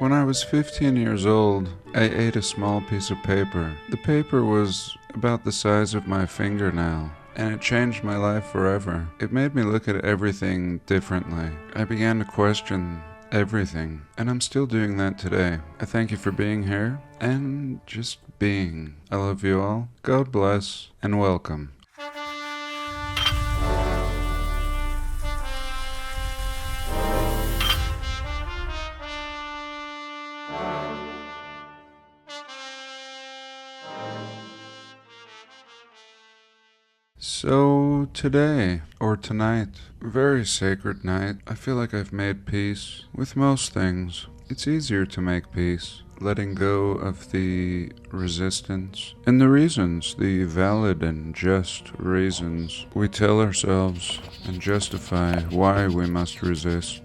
When I was 15 years old, I ate a small piece of paper. The paper was about the size of my fingernail, and it changed my life forever. It made me look at everything differently. I began to question everything, and I'm still doing that today. I thank you for being here, and just being. I love you all. God bless, and welcome. So today, or tonight, very sacred night, I feel like I've made peace with most things. It's easier to make peace, letting go of the resistance and the reasons, the valid and just reasons we tell ourselves and justify why we must resist.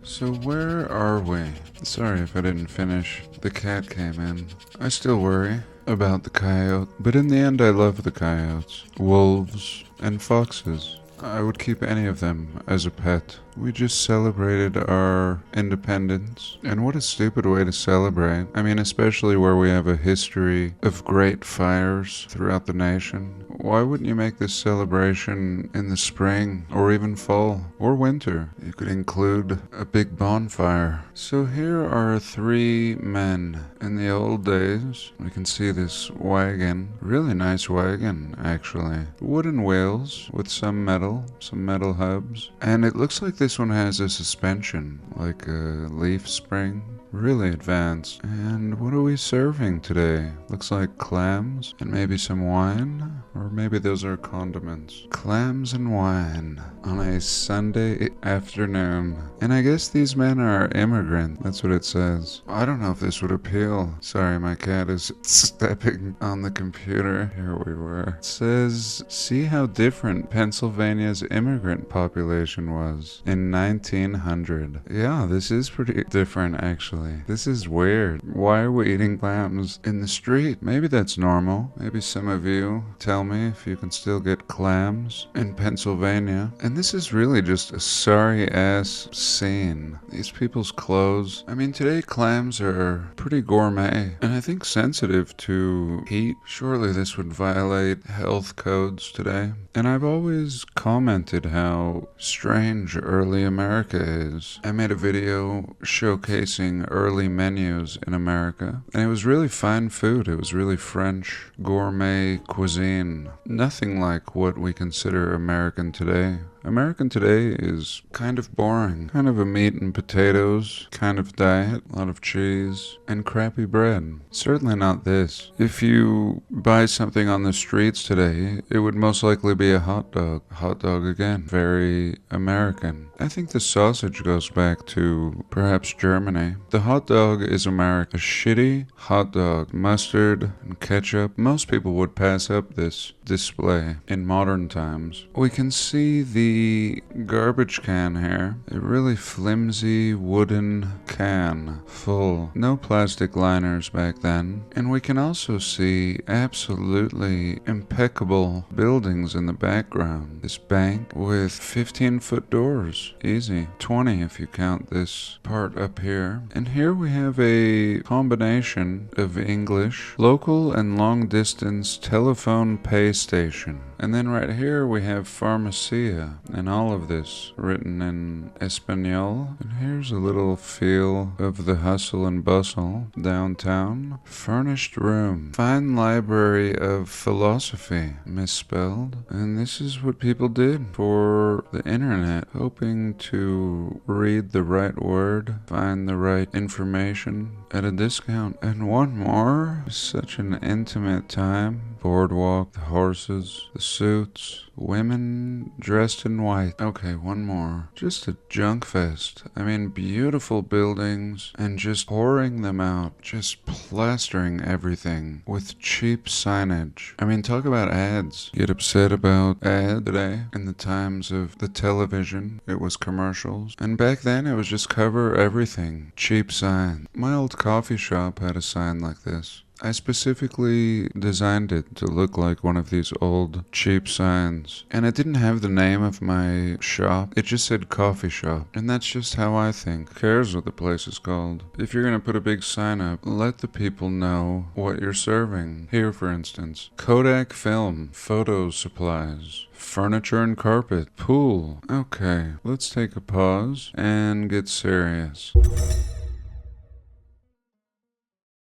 So where are we? Sorry if I didn't finish. The cat came in. I still worry about the coyote, but in the end I love the coyotes, wolves, and foxes. I would keep any of them as a pet. We just celebrated our independence, and what a stupid way to celebrate. I mean, especially where we have a history of great fires throughout the nation. Why wouldn't you make this celebration in the spring, or even fall, or winter? You could include a big bonfire. So here are three men. In the old days, we can see this wagon, really nice wagon actually. Wooden wheels with some metal hubs, and it looks like this one has a suspension, like a leaf spring. Really advanced. And what are we serving today? Looks like clams and maybe some wine, or maybe those are condiments. Clams and wine on a Sunday afternoon. And I guess these men are immigrants. That's what it says. I don't know if this would appeal. Sorry, my cat is stepping on the computer. Here we were. It says, see how different Pennsylvania's immigrant population was in 1900. Yeah, this is pretty different actually. This is weird. Why are we eating clams in the street? Maybe that's normal. Maybe some of you tell me if you can still get clams in Pennsylvania. And this is really just a sorry ass scene. These people's clothes. I mean, today clams are pretty gourmet and I think sensitive to heat. Surely this would violate health codes today. And I've always commented how strange early America is. I made a video showcasing early menus in America, and it was really fine food. It was really French gourmet cuisine. Nothing like what we consider American today. American today is kind of boring. Kind of a meat and potatoes kind of diet. A lot of cheese and crappy bread. Certainly not this. If you buy something on the streets today, it would most likely be a hot dog. Hot dog again. Very American. I think the sausage goes back to perhaps Germany. The hot dog is American. A shitty hot dog. Mustard and ketchup. Most people would pass up this display in modern times. We can see the garbage can here. A really flimsy wooden can full. No plastic liners back then. And we can also see absolutely impeccable buildings in the background. This bank with 15-foot doors. Easy. 20 if you count this part up here. And here we have a combination of English, local and long distance telephone pay station. And then right here we have Pharmacia, and all of this written in Espanol. And here's a little feel of the hustle and bustle downtown. Furnished room. Fine library of philosophy, misspelled. And this is what people did for the internet, hoping to read the right word, find the right information at a discount. And one more, such an intimate time. Boardwalk, the horses, the suits, women dressed in white. Okay, one more. Just a junk fest. I mean, beautiful buildings and just pouring them out, just plastering everything with cheap signage. I mean, talk about ads. Get upset about ad today. In the times of the television, it was commercials. And back then, it was just cover everything. Cheap sign. My old coffee shop had a sign like this. I specifically designed it to look like one of these old cheap signs. And it didn't have the name of my shop. It just said coffee shop. And that's just how I think. Who cares what the place is called? If you're gonna put a big sign up, let the people know what you're serving. Here, for instance, Kodak film, photo supplies, furniture and carpet, pool. Okay, let's take a pause and get serious.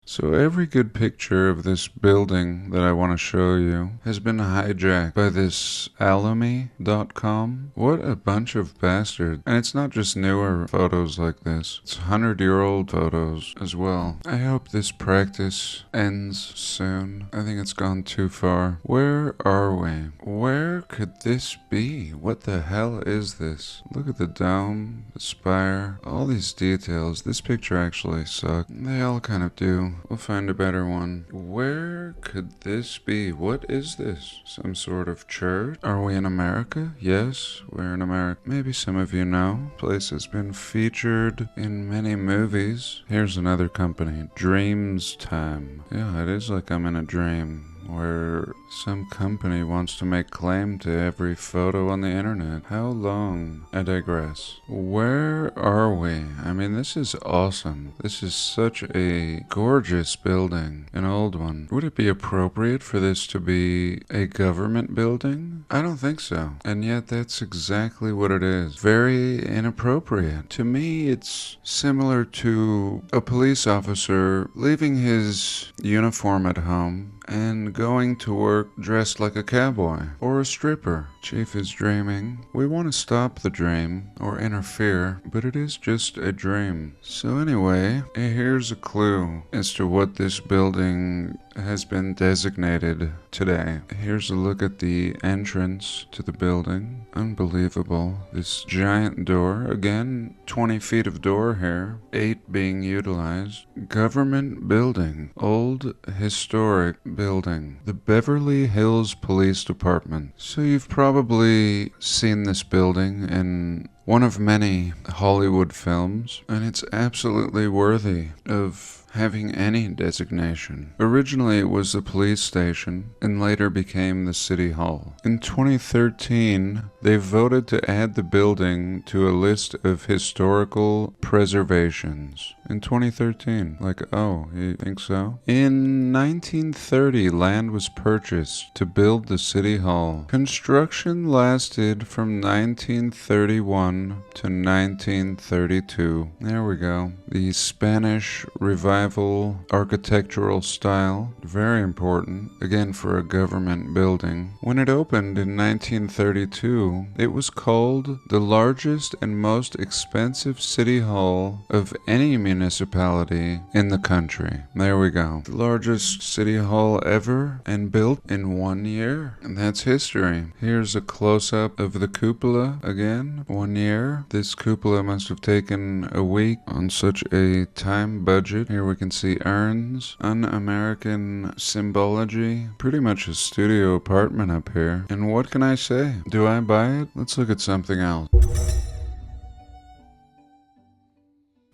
So every good picture of this building that I want to show you has been hijacked by this alamy.com. What a bunch of bastards. And it's not just newer photos like this. It's 100-year-old photos as well. I hope this practice ends soon. I think it's gone too far. Where are we? Where could this be? What the hell is this? Look at the dome, the spire, all these details. This picture actually sucked. They all kind of do. We'll find a better one. Where could this be? What is this? Some sort of church? Are we in America? Yes, we're in America. Maybe some of you know. The place has been featured in many movies. Here's another company, Dreams Time. Yeah, it is like I'm in a dream, where some company wants to make claim to every photo on the internet. How long? I digress. Where are we? I mean, this is awesome. This is such a gorgeous building, an old one. Would it be appropriate for this to be a government building? I don't think so. And yet that's exactly what it is. Very inappropriate. To me, it's similar to a police officer leaving his uniform at home and going to work dressed like a cowboy or a stripper. Chief is dreaming. We want to stop the dream or interfere, but it is just a dream. So anyway, here's a clue as to what this building has been designated today. Here's a look at the entrance to the building. Unbelievable. This giant door. Again, 20 feet of door here. 8 being utilized. Government building. Old historic building. The Beverly Hills Police Department. So you've probably seen this building in one of many Hollywood films, and it's absolutely worthy of having any designation. Originally it was the police station and later became the city hall. In 2013, they voted to add the building to a list of historical preservations. In 2013, like, oh, you think so? In 1930, land was purchased to build the city hall. Construction lasted from 1931 to 1932. There we go. The Spanish Revival architectural style, very important, again for a government building. When it opened in 1932, it was called the largest and most expensive city hall of any municipality in the country. There we go. The largest city hall ever and built in 1 year. And that's history. Here's a close-up of the cupola again. 1 year. This cupola must have taken a week on such a time budget. Here we can see urns, un-American symbology, pretty much a studio apartment up here. And what can I say? Do I buy it? Let's look at something else.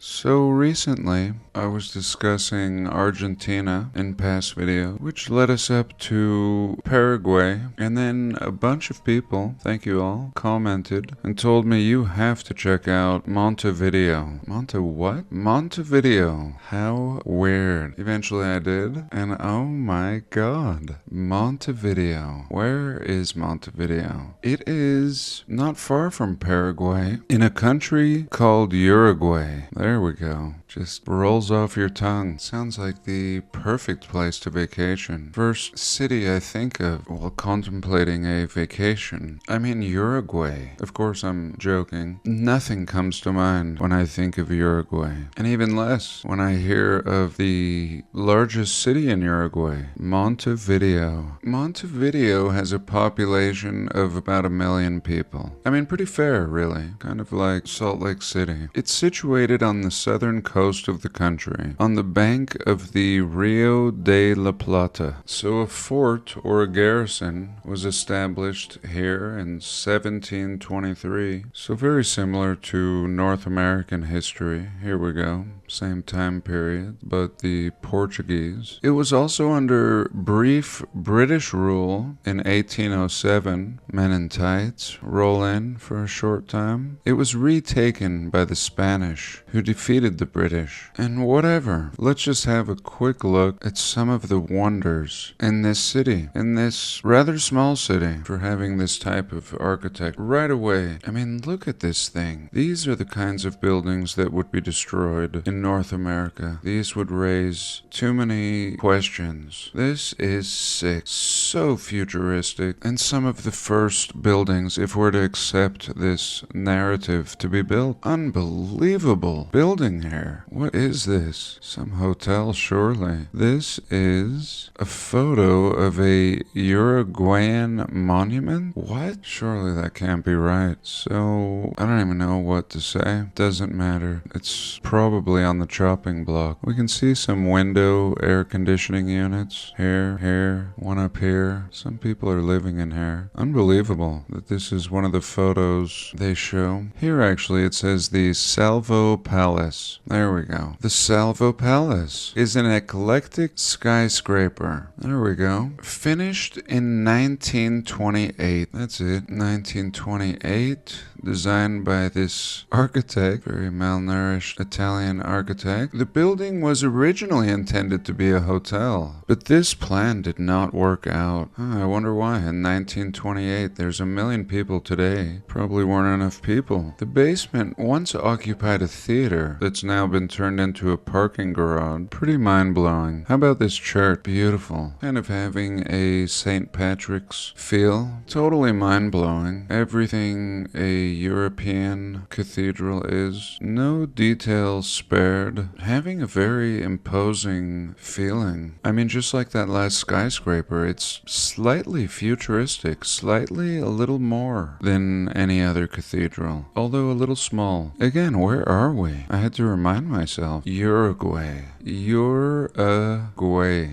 So recently, I was discussing Argentina in past video, which led us up to Paraguay, and then a bunch of people, thank you all, commented and told me you have to check out Montevideo. What? Montevideo. How weird. Eventually I did, and oh my god, Montevideo. Where is Montevideo? It is not far from Paraguay, in a country called Uruguay. There we go. Just rolls off your tongue. Sounds like the perfect place to vacation. First city I think of while contemplating a vacation. I mean Uruguay. Of course I'm joking. Nothing comes to mind when I think of Uruguay. And even less when I hear of the largest city in Uruguay, Montevideo. Montevideo has a population of about 1 million people. I mean, pretty fair, really. Kind of like Salt Lake City. It's situated on on the southern coast of the country, on the bank of the Rio de la Plata. So a fort or a garrison was established here in 1723. So very similar to North American history. Here we go. Same time period, but the Portuguese. It was also under brief British rule in 1807. Men in tights roll in for a short time. It was retaken by the Spanish, who defeated the British. And whatever, let's just have a quick look at some of the wonders in this city, in this rather small city, for having this type of architect right away. I mean, look at this thing. These are the kinds of buildings that would be destroyed in North America. These would raise too many questions. This is sick. So futuristic. And some of the first buildings, if we're to accept this narrative to be built. Unbelievable building here. What is this? Some hotel, surely. This is a photo of a Uruguayan monument? What? Surely that can't be right. So, I don't even know what to say. Doesn't matter. It's probably on the chopping block. We can see some window air conditioning units. Here, one up here. Some people are living in here. Unbelievable that this is one of the photos they show. Here actually it says the Salvo Palace. There we go. The Salvo Palace is an eclectic skyscraper. There we go. Finished in 1928. That's it. 1928. Designed by this architect, very malnourished Italian architect. The building was originally intended to be a hotel, but this plan did not work out. I wonder why. In 1928, there's 1 million people today. Probably weren't enough people. The basement once occupied a theater that's now been turned into a parking garage. Pretty mind-blowing. How about this church? Beautiful. Kind of having a St. Patrick's feel. Totally mind-blowing. Everything a European cathedral is. No details spared. Having a very imposing feeling. I mean, just like that last skyscraper, it's slightly futuristic, slightly a little more than any other cathedral, although a little small. Again, where are we? I had to remind myself. Uruguay. Uruguay.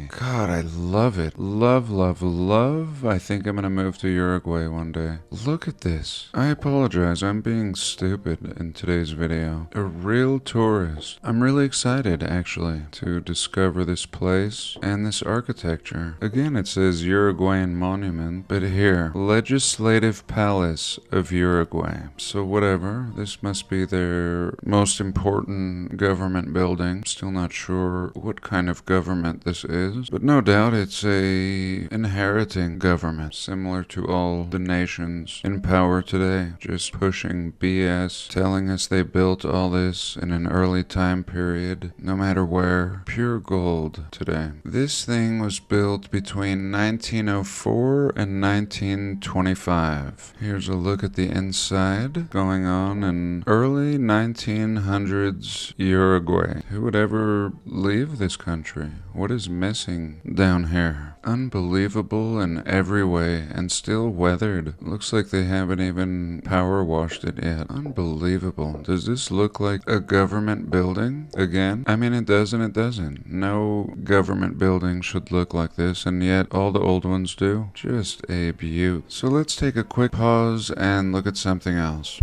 God, I love it. Love, love, love. I think I'm gonna move to Uruguay one day. Look at this. I apologize. I'm being stupid in today's video. A real tourist. I'm really excited, actually, to discover this place and this architecture. Again, it says Uruguayan monument, but here, Legislative Palace of Uruguay. So whatever, this must be their most important government building. Still not sure what kind of government this is, but no doubt it's a inheriting government, similar to all the nations in power today. Just pushing BS, telling us they built all this in an early time period, no matter where. Pure gold today. This thing was built between 1904 and 1925. Here's a look at the inside going on in early 1900s Uruguay. Who would ever leave this country? What is missing down here? Unbelievable in every way and still weathered. Looks like they haven't even power washed it yet. Unbelievable. Does this look like a government building again? I mean, it does and it doesn't. No government building should look like this, and yet all the old ones do. Just a beaut. So let's take a quick pause and look at something else.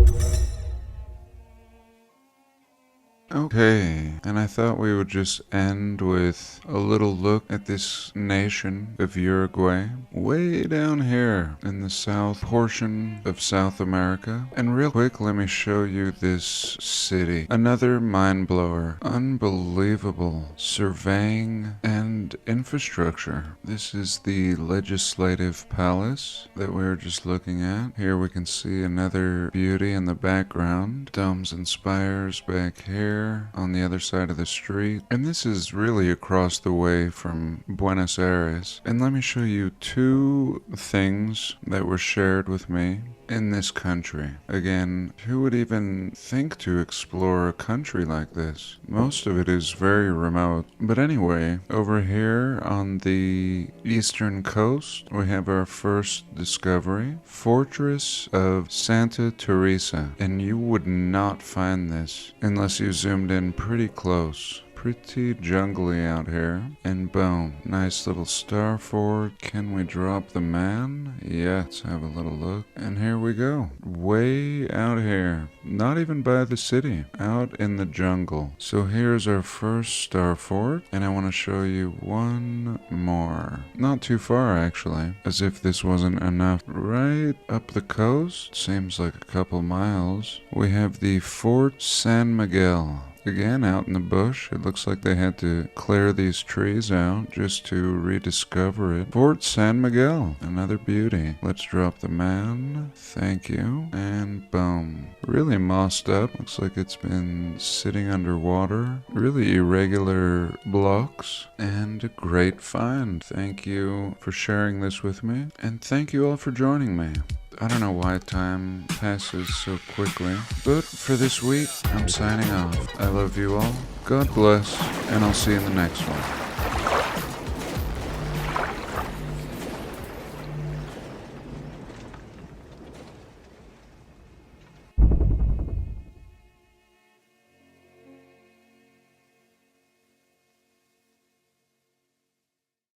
Okay, and I thought we would just end with a little look at this nation of Uruguay, way down here in the south portion of South America. And real quick, let me show you this city. Another mind blower. Unbelievable surveying and infrastructure. This is the Legislative Palace that we were just looking at. Here we can see another beauty in the background. Domes and spires back here on the other side of the street, and this is really across the way from Buenos Aires. And let me show you two things that were shared with me in this country. Again, who would even think to explore a country like this? Most of it is very remote. But anyway, over here on the eastern coast, we have our first discovery, Fortress of Santa Teresa. And you would not find this unless you zoomed in pretty close. Pretty jungly out here. And boom, nice little star fort. Can we drop the man? Yeah, let's have a little look. And here we go. Way out here. Not even by the city. Out in the jungle. So here's our first star fort. And I want to show you one more. Not too far actually. As if this wasn't enough. Right up the coast. Seems like a couple miles. We have the Fort San Miguel. Again, out in the bush. It looks like they had to clear these trees out just to rediscover it. Fort San Miguel, another beauty. Let's drop the man. Thank you. And boom. Really mossed up. Looks like it's been sitting underwater. Really irregular blocks. And a great find. Thank you for sharing this with me. And thank you all for joining me. I don't know why time passes so quickly, but for this week, I'm signing off. I love you all, God bless, and I'll see you in the next one.